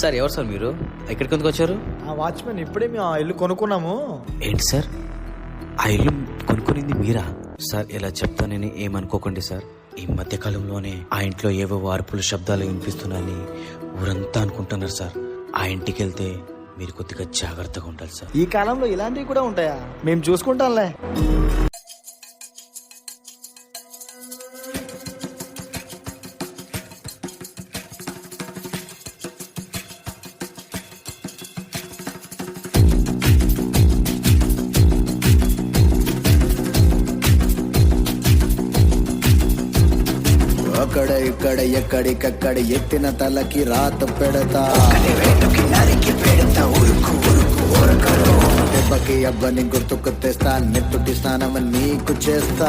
Sir ఎవరు sir మీరు? ఎక్కడికి ఎందుకు వచ్చారు? ఆ వాచ్మెన్ ఇప్పుడే మేము ఆ ఇల్లు కొనుక్కున్నాము. ఏంటి సార్, ఆ ఇల్లు కొనుక్కునింది మీరా? సార్ ఇలా చెప్తానని ఏమనుకోకండి సార్. ఈ మధ్య కాలంలోనే ఆ ఇంట్లో ఏవో అరుపులు శబ్దాలు వినిపిస్తున్నాయని ఊరంతా అనుకుంటున్నారు సార్. ఆ ఇంటికి వెళ్తే మీరు కొద్దిగా జాగ్రత్తగా ఉండాలి సార్. ఈ కాలంలో ఇలాంటివి కూడా ఉంటాయా? మేము చూసుకుంటాంలే. అక్కడ ఇక్కడ ఎక్కడికక్కడ ఎత్తిన తలకి రాత పెడతా, దెబ్బకి అబ్బని గుర్తుకు తెస్తా, నెత్తుటి స్నానం నీకు చేస్తా,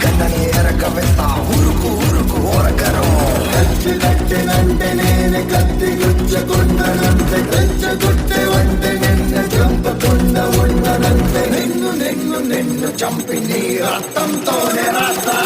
కన్నని ఎరక వేస్తా, ఉరుకు ఉరుకు ఓరకరం కత్తినంటే నేను కత్తి గుచ్చకుండనంతే, రెచ్చగొట్టే వంటే నిన్ను చంపకుండా ఉండనంతే, నిన్ను నిన్ను నిన్ను చంపి నీ రక్తంతోనే రాస్తా.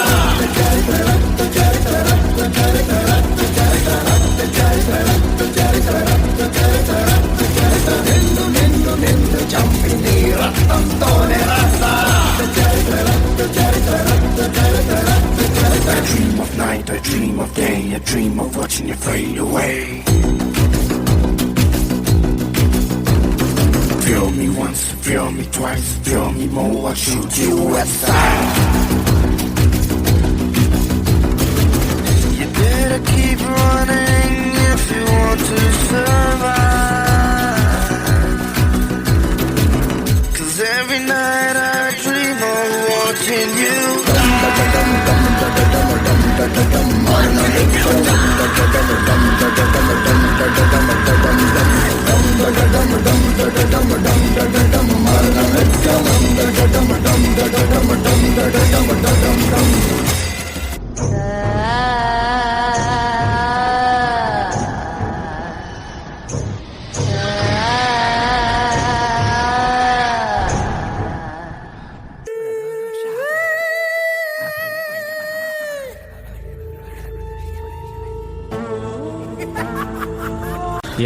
I dream of night, I dream of day, I dream of watching you fade away. Feel me once, feel me twice, feel me more, I'll shoot you aside. You better keep running if you want to survive, 'cause every night I dream of watching you.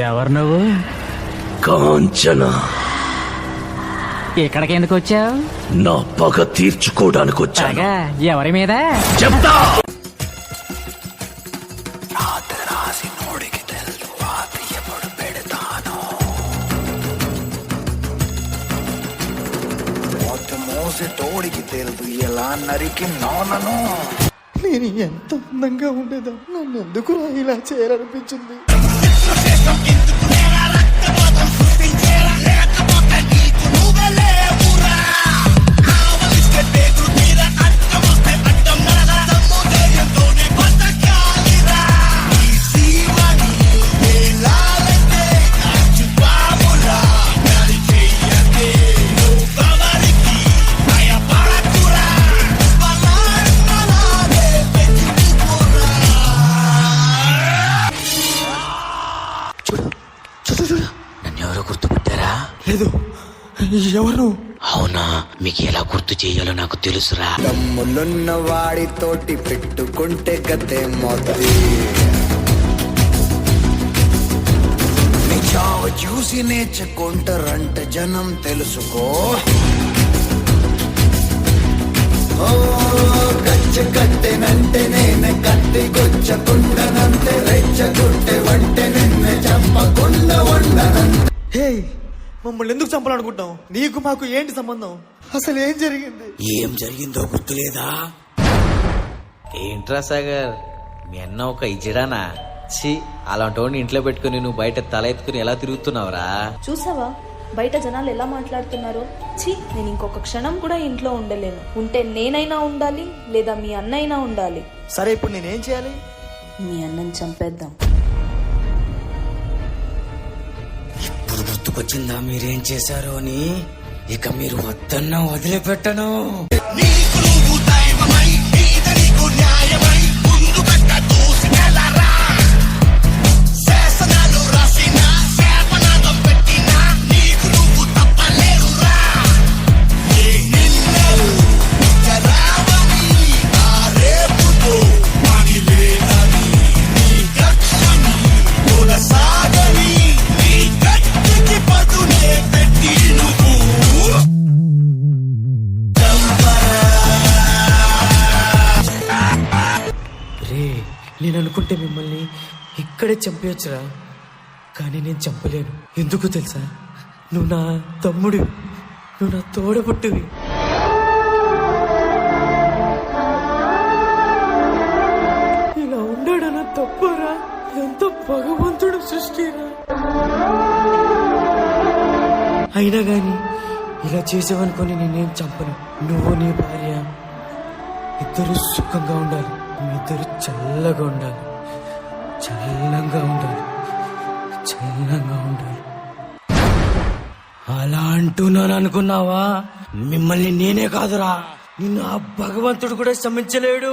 ఎవరు నువ్వు? కాంచన. ఇక్కడికి ఎందుకు వచ్చావు? నా పగ తీర్చుకోవడానికి వచ్చాను. ఎవరి మీద చెప్తా. రాత్రి రాసి నోడికి తెలుసు రాత్రి ఎప్పుడు పెడతాను, మొత్తం మోసి తోడికి తెలుసు ఎలా నరికి నోనను. నేను ఎంత అందంగా ఉండేదా, నన్ను ఎందుకు ఇలా చేయాలనిపించింది. నన్నెవరో గుర్తుపట్టారా? లేదు. ఎవరు? అవునా, మీకు ఎలా గుర్తు చేయాలో నాకు తెలుసురా. దమ్ములున్న వాడితోటి పెట్టుకుంటే గతే మొదటి, నీ చావు చూసి నేర్చుకుంటారంట జనం తెలుసుకో. ఓ గచ్చ కట్టెనంటే నేను కత్తి గుచ్చకుండనంతే, రెచ్చగొట్టే వంటే నిన్ను చంపకుండా ఉండనంతే. హే, మమ్మల్ని ఎందుకు చంపాలనుకుంటావు? నీకు మాకు ఏంటి సంబంధం? అసలు ఏం జరిగింది? ఏం జరిగిందో గుర్తులేదా? ఏంట్రా సాగర్, మీ అన్న ఒక ఇజిడానా? ఛీ, అలాంటి వాడిని ఇంట్లో పెట్టుకుని నువ్వు బయట తల ఎత్తుకుని ఎలా తిరుగుతున్నావురా? చూసావా బయట జనాలు ఎలా మాట్లాడుతున్నారు? ఛీ, నేను ఇంకొక క్షణం కూడా ఇంట్లో ఉండలేను. ఉంటే నేనైనా ఉండాలి, లేదా మీ అన్నైనా ఉండాలి. సరే, ఇప్పుడు నేనేం చేయాలి? మీ అన్నని చంపేద్దాం. ఇప్పుడు గుర్తుకొచ్చిందా మీరేం చేశారు అని? ఇక మీరు వద్దన్నా వదిలిపెట్టను. సాగని అనుకుంటే మిమ్మల్ని ఇక్కడే చంపేయచ్చురా, కానీ నేను చంపలేను. ఎందుకు తెలుసా? నువ్వు నా తమ్ముడివి, నువ్వు నా తోడబుట్టివి. ఇలా ఉండడం తప్పురా, ఇదంతా భగవంతుడు సృష్టిరా. అయినా గాని ఇలా చేసావనుకొని నేనేం చంపను. నువ్వు నీ భార్య ఇద్దరు సుఖంగా ఉండాలి, మీ ఇద్దరు చల్లగా ఉండాలి, చల్లంగా ఉండాలి, చల్లంగా ఉండాలి. అలా అంటున్నాను అనుకున్నావా? మిమ్మల్ని నేనే కాదురా, నిన్ను ఆ భగవంతుడు కూడా క్షమించలేడు.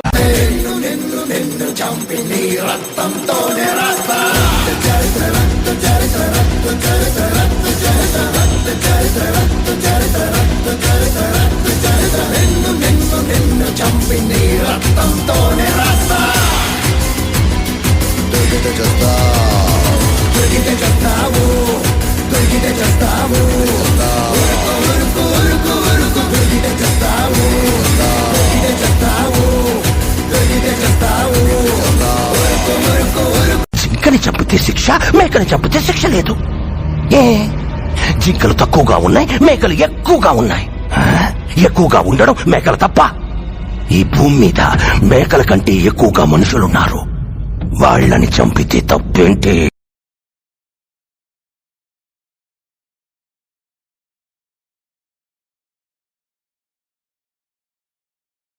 జింకని చంపితే శిక్ష, మేకని చంపితే శిక్ష లేదు. ఏ జింకలు తక్కువగా ఉన్నాయి, మేకలు ఎక్కువగా ఉన్నాయి. ఎక్కువగా ఉండడం మేకలు తప్ప. ఈ భూమి మీద మేకల కంటే ఎక్కువగా మనుషులున్నారు. వాళ్ళని చంపితే తప్పేంటి?